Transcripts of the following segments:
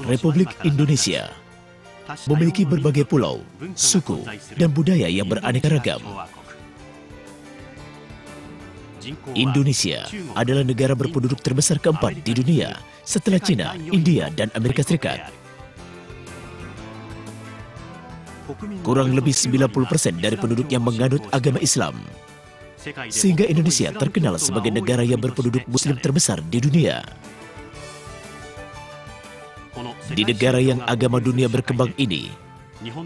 Republik Indonesia memiliki berbagai pulau, suku, dan budaya yang beraneka ragam. Indonesia adalah negara berpenduduk terbesar keempat di dunia setelah Cina, India, dan Amerika Serikat. Kurang lebih 90% dari penduduk yang menganut agama Islam, sehingga Indonesia terkenal sebagai negara yang berpenduduk Muslim terbesar di dunia. Di negara yang agama dunia berkembang ini,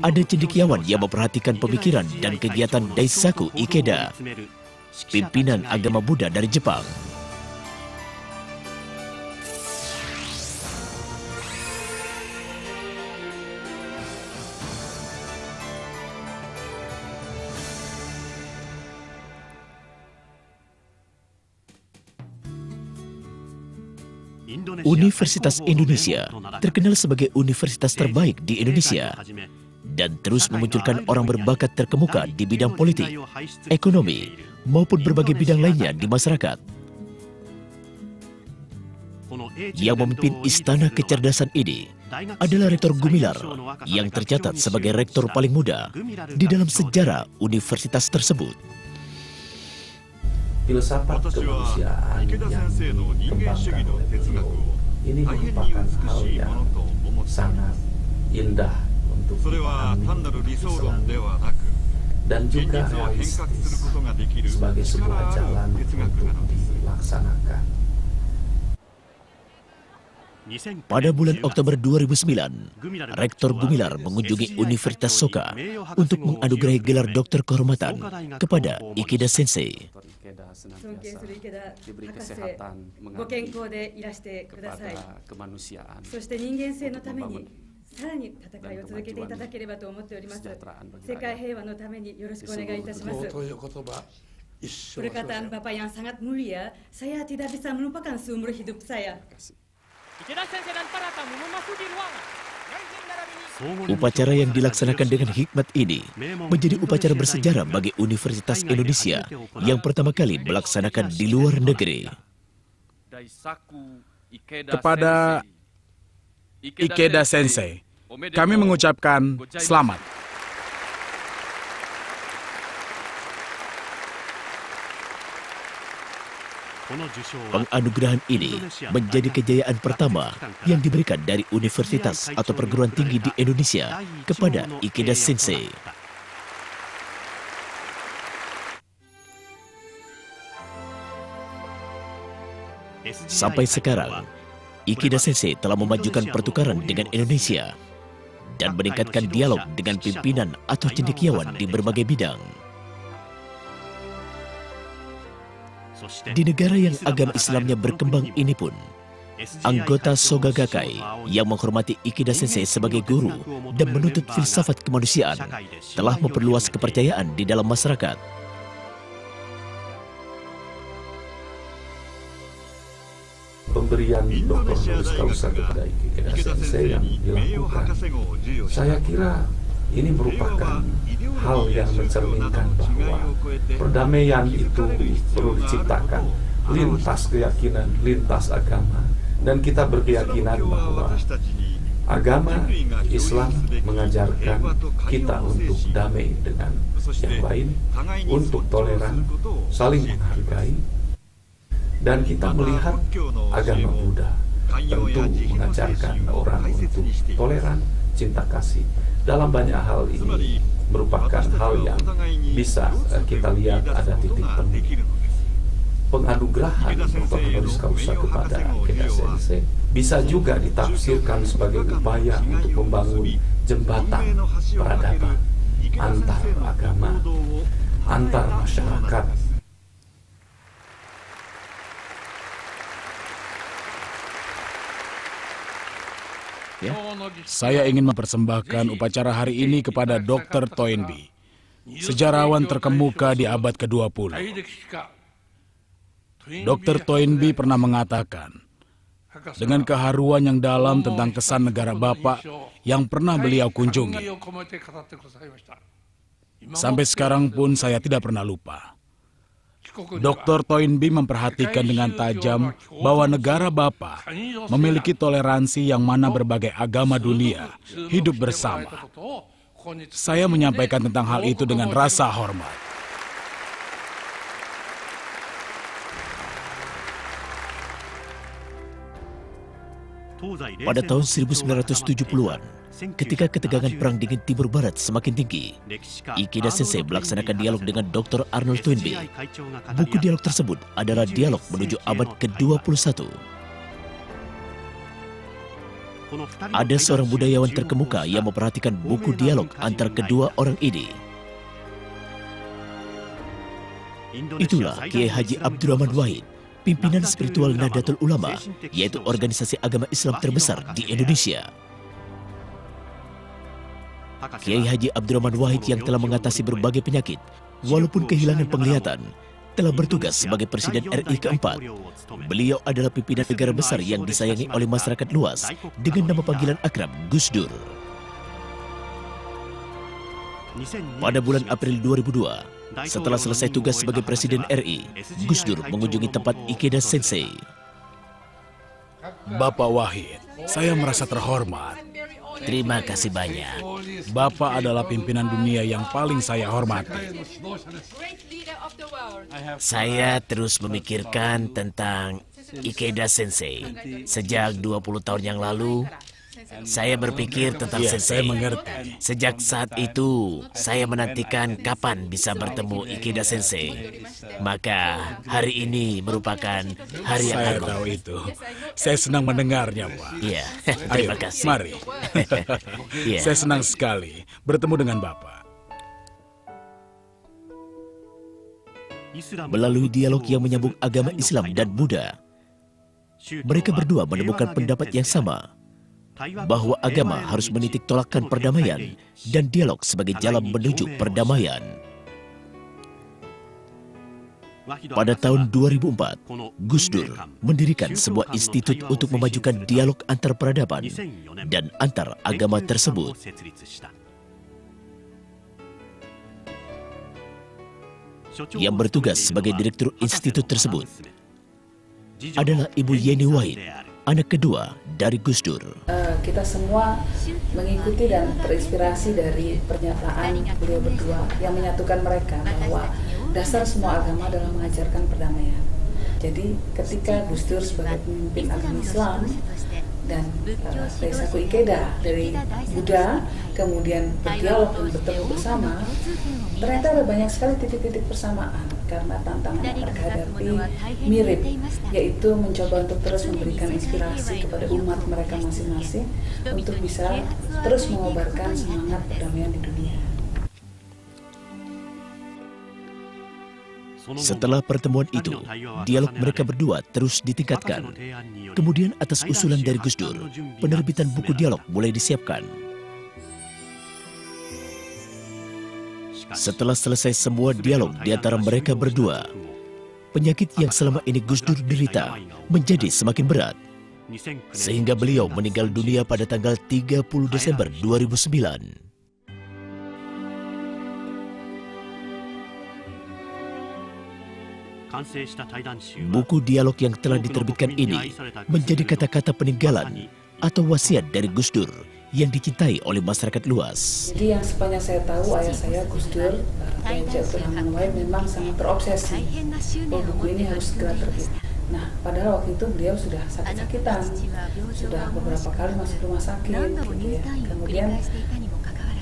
ada cendekiawan yang memperhatikan pemikiran dan kegiatan Daisaku Ikeda, pimpinan agama Buddha dari Jepang. Universitas Indonesia terkenal sebagai universitas terbaik di Indonesia dan terus memunculkan orang berbakat terkemuka di bidang politik, ekonomi, maupun berbagai bidang lainnya di masyarakat. Yang memimpin Istana Kecerdasan ini adalah Rektor Gumilar yang tercatat sebagai rektor paling muda di dalam sejarah universitas tersebut. Filsafat kemanusiaan yang dikembangkan oleh beliau ini merupakan hal yang sangat indah untuk dipahami dan juga realistis sebagai sebuah jalan untuk dilaksanakan. Pada bulan Oktober 2009, Rektor Gumilar mengunjungi Universitas Soka untuk menganugerahi gelar doktor kehormatan kepada Ikeda Sensei. Diberi kesehatan, mengabdi kepada kemanusiaan, membangun kesejahteraan bagi rakyat. Perkataan Bapak yang sangat mulia, saya tidak bisa melupakan seumur hidup saya. Upacara yang dilaksanakan dengan hikmat ini menjadi upacara bersejarah bagi Universitas Indonesia yang pertama kali melaksanakan di luar negeri. Kepada Ikeda Sensei, kami mengucapkan selamat. Penganugerahan ini menjadi kejayaan pertama yang diberikan dari universitas atau perguruan tinggi di Indonesia kepada Ikeda Sensei. Sampai sekarang, Ikeda Sensei telah memajukan pertukaran dengan Indonesia dan meningkatkan dialog dengan pimpinan atau cendekiawan di berbagai bidang. Di negara yang agama Islamnya berkembang ini pun, anggota Soga Gakkai yang menghormati Ikeda Sensei sebagai guru dan menuntut filsafat kemanusiaan telah memperluas kepercayaan di dalam masyarakat. Pemberian doktor honoris causa kepada Ikeda Sensei yang dilakukan, saya kira ini merupakan hal yang mencerminkan bahwa perdamaian itu perlu diciptakan lintas keyakinan, lintas agama, dan kita berkeyakinan bahwa agama Islam mengajarkan kita untuk damai dengan yang lain, untuk toleran, saling menghargai, dan kita melihat agama Buddha tentu mengajarkan orang untuk toleran, cinta kasih. Dalam banyak hal ini merupakan hal yang bisa kita lihat ada titik temu. Penganugerahan doktor honoris causa kepada Ikeda Sensei bisa juga ditafsirkan sebagai upaya untuk membangun jembatan peradaban antar agama, antar masyarakat. Saya ingin mempersembahkan upacara hari ini kepada Dr. Toynbee, sejarawan terkemuka di abad ke-20. Dr. Toynbee pernah mengatakan, dengan keharuan yang dalam tentang kesan negara Bapak yang pernah beliau kunjungi. Sampai sekarang pun saya tidak pernah lupa. Dr. Toynbee memperhatikan dengan tajam bahwa negara Bapak memiliki toleransi yang mana berbagai agama dunia hidup bersama. Saya menyampaikan tentang hal itu dengan rasa hormat. Pada tahun 1970-an, ketika ketegangan Perang Dingin Timur Barat semakin tinggi, Ikeda Sensei melaksanakan dialog dengan Dr. Arnold Toynbee. Buku dialog tersebut adalah dialog menuju abad ke-21. Ada seorang budayawan terkemuka yang memperhatikan buku dialog antara kedua orang ini. Itulah Kiai Haji Abdurrahman Wahid, pimpinan spiritual Nahdlatul Ulama, yaitu organisasi agama Islam terbesar di Indonesia. Kiai Haji Abdurrahman Wahid yang telah mengatasi berbagai penyakit, walaupun kehilangan penglihatan, telah bertugas sebagai Presiden RI keempat. Beliau adalah pimpinan negara besar yang disayangi oleh masyarakat luas dengan nama panggilan akrab Gus Dur. Pada bulan April 2002, setelah selesai tugas sebagai Presiden RI, Gus Dur mengunjungi tempat Ikeda Sensei. Bapak Wahid, saya merasa terhormat. Terima kasih banyak. Bapak adalah pimpinan dunia yang paling saya hormati. Saya terus memikirkan tentang Ikeda Sensei. Sejak 20 tahun yang lalu, saya berpikir tentang Ya, Sensei. saya mengerti. Sejak saat itu, saya menantikan kapan bisa bertemu Ikeda Sensei. Maka hari ini merupakan hari yang Saya agung. tahu itu. Saya senang mendengarnya, Pak. Iya, Ayo, terima kasih. mari. Iya. Saya senang sekali bertemu dengan Bapak. Melalui dialog yang menyambung agama Islam dan Buddha, mereka berdua menemukan pendapat yang sama, bahwa agama harus menitik tolakkan perdamaian dan dialog sebagai jalan menuju perdamaian. Pada tahun 2004, Gus Dur mendirikan sebuah institut untuk memajukan dialog antar peradaban dan antar agama tersebut. Yang bertugas sebagai direktur institut tersebut adalah Ibu Yeni Wahid, anak kedua dari Gus Dur. Kita semua mengikuti dan terinspirasi dari pernyataan beliau berdua yang menyatukan mereka bahwa dasar semua agama adalah mengajarkan perdamaian. Jadi ketika Gus Dur sebagai pemimpin agama Islam dan Daisaku Ikeda dari Buddha kemudian berdialog dan bertemu bersama, ternyata ada banyak sekali titik-titik persamaan karena tantangan yang mereka hadapi mirip, yaitu mencoba untuk terus memberikan inspirasi kepada umat mereka masing-masing untuk bisa terus mengobarkan semangat perdamaian di dunia. Setelah pertemuan itu, dialog mereka berdua terus ditingkatkan. Kemudian atas usulan dari Gus Dur, penerbitan buku dialog mulai disiapkan. Setelah selesai semua dialog di antara mereka berdua, penyakit yang selama ini Gus Dur derita menjadi semakin berat, sehingga beliau meninggal dunia pada tanggal 30 Desember 2009. Buku dialog yang telah diterbitkan ini menjadi kata-kata peninggalan atau wasiat dari Gus Dur yang dicintai oleh masyarakat luas. Jadi yang sepanjang saya tahu, ayah saya Gus Dur, Kiai Haji Abdurrahman Wahid memang sangat terobsesi bahwa buku ini harus segera terbit. Nah, padahal waktu itu beliau sudah sakit-sakitan, sudah beberapa kali masuk rumah sakit, gitu ya. Kemudian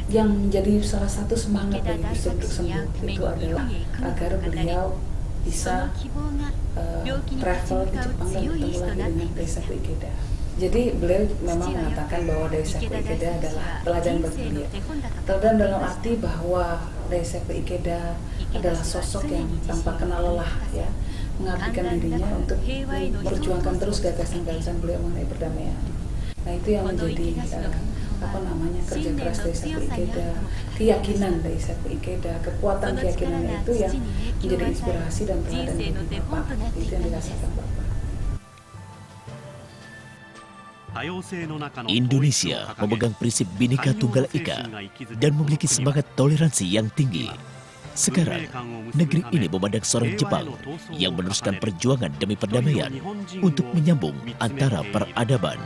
yang menjadi salah satu semangat bagi Gus Dur untuk sembuh itu adalah agar beliau bisa travel ke Jepang dan bertemu lagi dengan Daisaku Ikeda. Jadi beliau memang mengatakan bahwa Daisaku Ikeda adalah teladan bagi beliau. Teladan dalam arti bahwa Daisaku Ikeda adalah sosok yang tanpa kenal lelah, ya, mengabdikan dirinya untuk memperjuangkan terus gagasan-gagasan beliau mengenai perdamaian. Nah, itu yang menjadi kerja keras Daisaku Ikeda, keyakinan Daisaku Ikeda, kekuatan keyakinannya itu yang menjadi inspirasi dan teladan bagi Bapak. Itu yang dirasakan Bapak. Indonesia memegang prinsip Bhinneka Tunggal Ika dan memiliki semangat toleransi yang tinggi. Sekarang, negeri ini memandang seorang Jepang yang meneruskan perjuangan demi perdamaian untuk menyambung antara peradaban.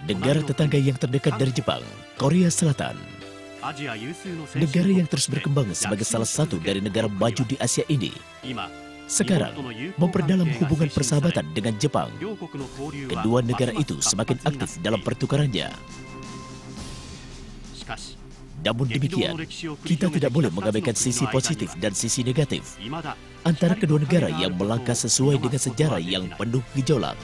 Negara tetangga yang terdekat dari Jepang, Korea Selatan. Negara yang terus berkembang sebagai salah satu dari negara maju di Asia ini, sekarang memperdalam hubungan persahabatan dengan Jepang. Kedua negara itu semakin aktif dalam pertukarannya. Namun demikian, kita tidak boleh mengabaikan sisi positif dan sisi negatif antara kedua negara yang melangkah sesuai dengan sejarah yang penuh gejolak.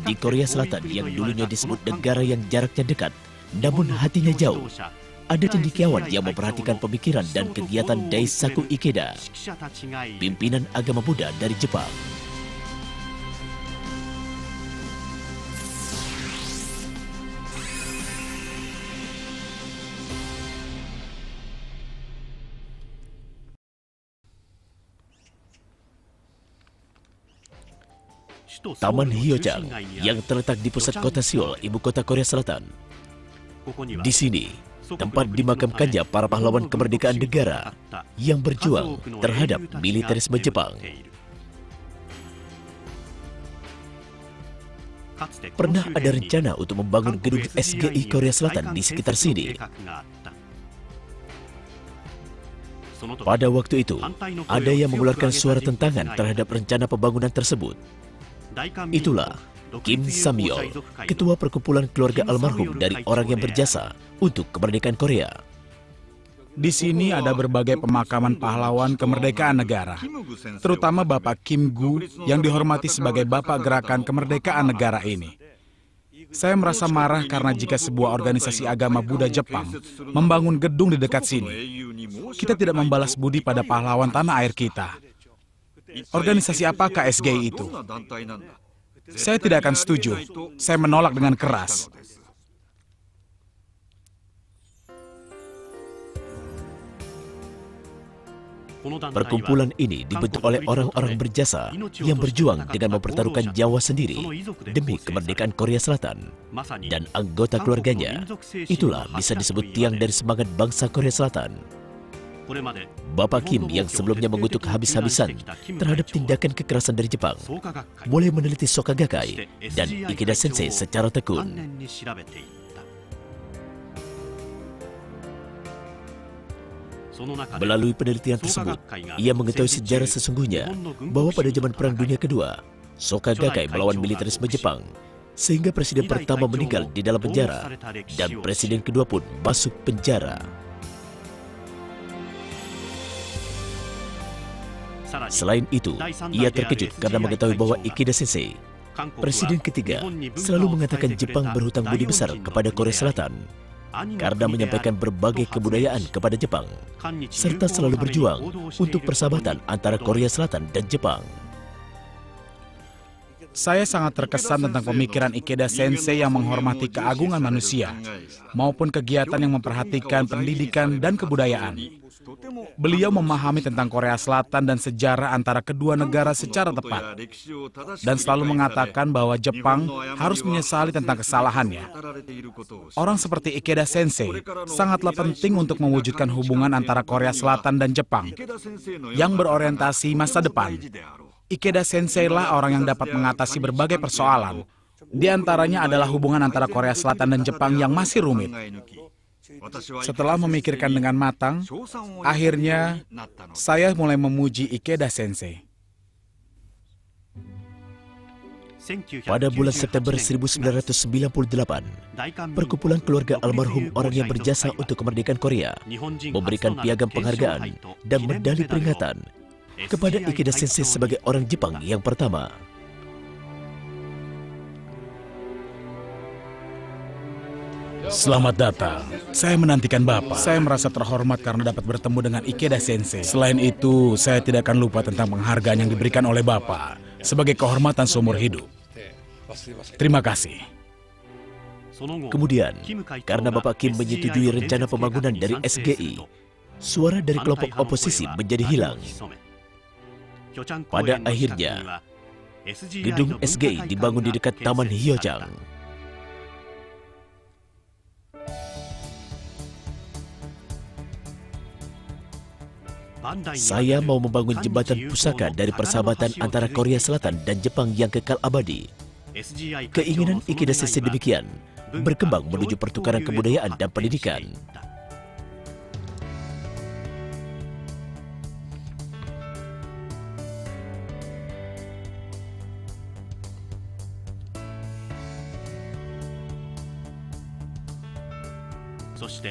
Di Korea Selatan yang dulunya disebut negara yang jaraknya dekat, namun hatinya jauh, ada cendekiawan yang memperhatikan pemikiran dan kegiatan Daisaku Ikeda, pimpinan agama Buddha dari Jepang. Taman Hyochang yang terletak di pusat kota Seoul, ibu kota Korea Selatan. Di sini, tempat dimakamkannya para pahlawan kemerdekaan negara yang berjuang terhadap militerisme Jepang. Pernah ada rencana untuk membangun gedung SGI Korea Selatan di sekitar sini. Pada waktu itu, ada yang mengeluarkan suara tentangan terhadap rencana pembangunan tersebut. Itulah Kim Samyeol, ketua perkumpulan keluarga almarhum dari orang yang berjasa untuk kemerdekaan Korea. Di sini ada berbagai pemakaman pahlawan kemerdekaan negara, terutama Bapak Kim Gu yang dihormati sebagai Bapak Gerakan Kemerdekaan Negara ini. Saya merasa marah karena jika sebuah organisasi agama Buddha Jepang membangun gedung di dekat sini, kita tidak membalas budi pada pahlawan tanah air kita. Organisasi apakah SGI itu? Saya tidak akan setuju. Saya menolak dengan keras. Perkumpulan ini dibentuk oleh orang-orang berjasa yang berjuang dengan mempertaruhkan nyawa sendiri demi kemerdekaan Korea Selatan. Dan anggota keluarganya, itulah bisa disebut tiang dari semangat bangsa Korea Selatan. Bapak Kim yang sebelumnya mengutuk habis-habisan terhadap tindakan kekerasan dari Jepang, mulai meneliti Soka Gakkai dan Ikeda Sensei secara tekun. Melalui penelitian tersebut, ia mengetahui sejarah sesungguhnya bahwa pada zaman Perang Dunia Kedua, Soka Gakkai melawan militerisme Jepang, sehingga presiden pertama meninggal di dalam penjara dan presiden kedua pun masuk penjara. Selain itu, ia terkejut karena mengetahui bahwa Ikeda Sensei, presiden ketiga, selalu mengatakan Jepang berhutang budi besar kepada Korea Selatan karena menyampaikan berbagai kebudayaan kepada Jepang, serta selalu berjuang untuk persahabatan antara Korea Selatan dan Jepang. Saya sangat terkesan tentang pemikiran Ikeda Sensei yang menghormati keagungan manusia, maupun kegiatan yang memperhatikan pendidikan dan kebudayaan. Beliau memahami tentang Korea Selatan dan sejarah antara kedua negara secara tepat, dan selalu mengatakan bahwa Jepang harus menyesali tentang kesalahannya. Orang seperti Ikeda Sensei sangatlah penting untuk mewujudkan hubungan antara Korea Selatan dan Jepang yang berorientasi masa depan. Ikeda Sensei lah orang yang dapat mengatasi berbagai persoalan. Di antaranya adalah hubungan antara Korea Selatan dan Jepang yang masih rumit. Setelah memikirkan dengan matang, akhirnya saya mulai memuji Ikeda Sensei. Pada bulan September 1998, perkumpulan keluarga almarhum orang yang berjasa untuk kemerdekaan Korea memberikan piagam penghargaan dan medali peringatan kepada Ikeda Sensei sebagai orang Jepang yang pertama. Selamat datang. Saya menantikan Bapak. Saya merasa terhormat karena dapat bertemu dengan Ikeda Sensei. Selain itu, saya tidak akan lupa tentang penghargaan yang diberikan oleh Bapak sebagai kehormatan seumur hidup. Terima kasih. Kemudian, karena Bapak Kim menyetujui rencana pembangunan dari SGI, suara dari kelompok oposisi menjadi hilang. Pada akhirnya, gedung SGI dibangun di dekat Taman Hyochang. Saya mau membangun jembatan pusaka dari persahabatan antara Korea Selatan dan Jepang yang kekal abadi. Keinginan Ikeda Sensei demikian, berkembang menuju pertukaran kebudayaan dan pendidikan.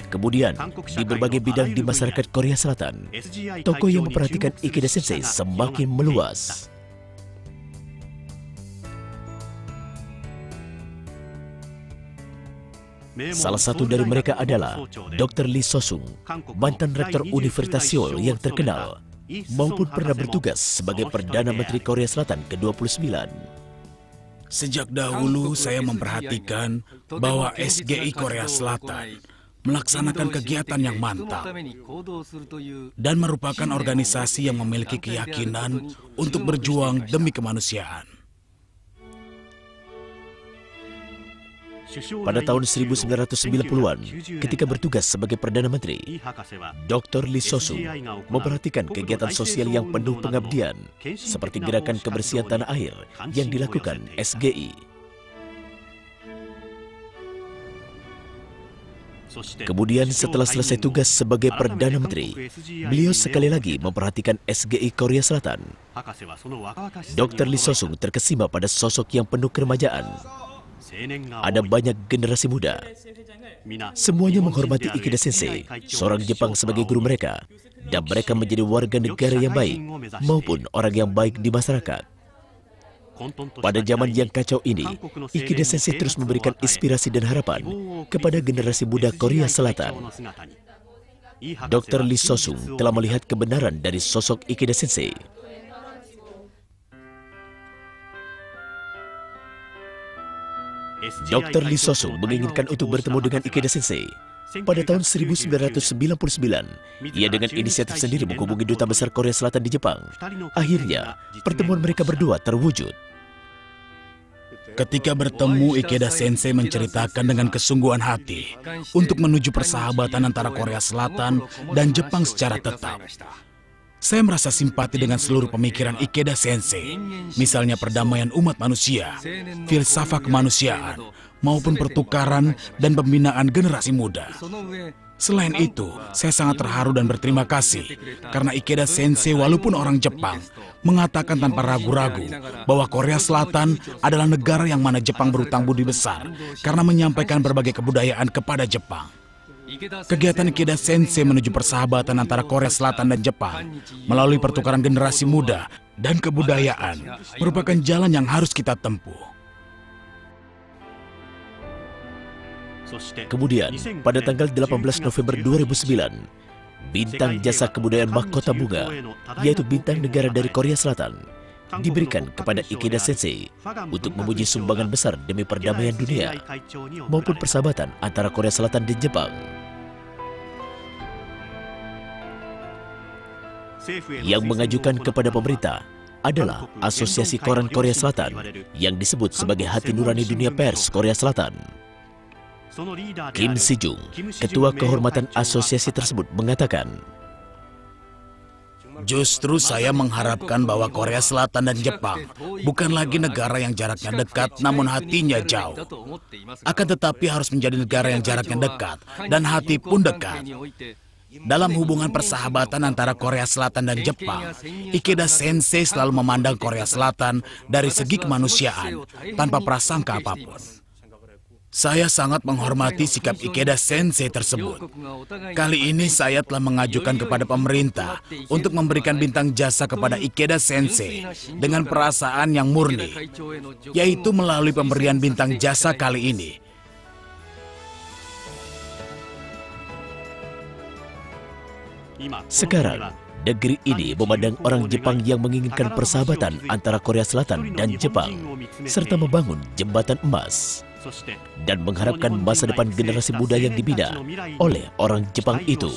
Kemudian, di berbagai bidang di masyarakat Korea Selatan, tokoh yang memperhatikan Ikeda Sensei semakin meluas. Salah satu dari mereka adalah Dr. Lee So-sung, mantan rektor Universitas Seoul yang terkenal, maupun pernah bertugas sebagai Perdana Menteri Korea Selatan ke-29. Sejak dahulu saya memperhatikan bahwa SGI Korea Selatan melaksanakan kegiatan yang mantap dan merupakan organisasi yang memiliki keyakinan untuk berjuang demi kemanusiaan. Pada tahun 1990-an, ketika bertugas sebagai Perdana Menteri, Dr. Lee So-sung memperhatikan kegiatan sosial yang penuh pengabdian, seperti gerakan kebersihan tanah air yang dilakukan SGI. Kemudian setelah selesai tugas sebagai Perdana Menteri, beliau sekali lagi memperhatikan SGI Korea Selatan. Dr. Lee So-sung terkesima pada sosok yang penuh keremajaan. Ada banyak generasi muda. Semuanya menghormati Ikeda Sensei, seorang Jepang sebagai guru mereka, dan mereka menjadi warga negara yang baik maupun orang yang baik di masyarakat. Pada zaman yang kacau ini, Ikeda Sensei terus memberikan inspirasi dan harapan kepada generasi muda Korea Selatan. Dr. Lee So-sung telah melihat kebenaran dari sosok Ikeda Sensei. Dr. Lee So-sung menginginkan untuk bertemu dengan Ikeda Sensei. Pada tahun 1999, ia dengan inisiatif sendiri menghubungi Duta Besar Korea Selatan di Jepang. Akhirnya, pertemuan mereka berdua terwujud. Ketika bertemu, Ikeda Sensei menceritakan dengan kesungguhan hati untuk menuju persahabatan antara Korea Selatan dan Jepang secara tetap. Saya merasa simpati dengan seluruh pemikiran Ikeda Sensei, misalnya perdamaian umat manusia, filsafat kemanusiaan, maupun pertukaran dan pembinaan generasi muda. Selain itu, saya sangat terharu dan berterima kasih karena Ikeda Sensei walaupun orang Jepang mengatakan tanpa ragu-ragu bahwa Korea Selatan adalah negara yang mana Jepang berutang budi besar karena menyampaikan berbagai kebudayaan kepada Jepang. Kegiatan Ikeda Sensei menuju persahabatan antara Korea Selatan dan Jepang melalui pertukaran generasi muda dan kebudayaan merupakan jalan yang harus kita tempuh. Kemudian, pada tanggal 18 November 2009, bintang jasa kebudayaan Mahkota Bunga, yaitu bintang negara dari Korea Selatan, diberikan kepada Ikeda Sensei untuk memuji sumbangan besar demi perdamaian dunia maupun persahabatan antara Korea Selatan dan Jepang. Yang mengajukan kepada pemerintah adalah Asosiasi Koran Korea Selatan yang disebut sebagai hati nurani dunia pers Korea Selatan. Kim Si-jung, ketua kehormatan asosiasi tersebut, mengatakan, "Justru saya mengharapkan bahwa Korea Selatan dan Jepang bukan lagi negara yang jaraknya dekat namun hatinya jauh. Akan tetapi harus menjadi negara yang jaraknya dekat dan hati pun dekat. Dalam hubungan persahabatan antara Korea Selatan dan Jepang, Ikeda Sensei selalu memandang Korea Selatan dari segi kemanusiaan tanpa prasangka apapun. Saya sangat menghormati sikap Ikeda Sensei tersebut. Kali ini saya telah mengajukan kepada pemerintah untuk memberikan bintang jasa kepada Ikeda Sensei dengan perasaan yang murni, yaitu melalui pemberian bintang jasa kali ini. Sekarang, negeri ini memandang orang Jepang yang menginginkan persahabatan antara Korea Selatan dan Jepang, serta membangun jembatan emas, dan mengharapkan masa depan generasi muda yang dibina oleh orang Jepang itu.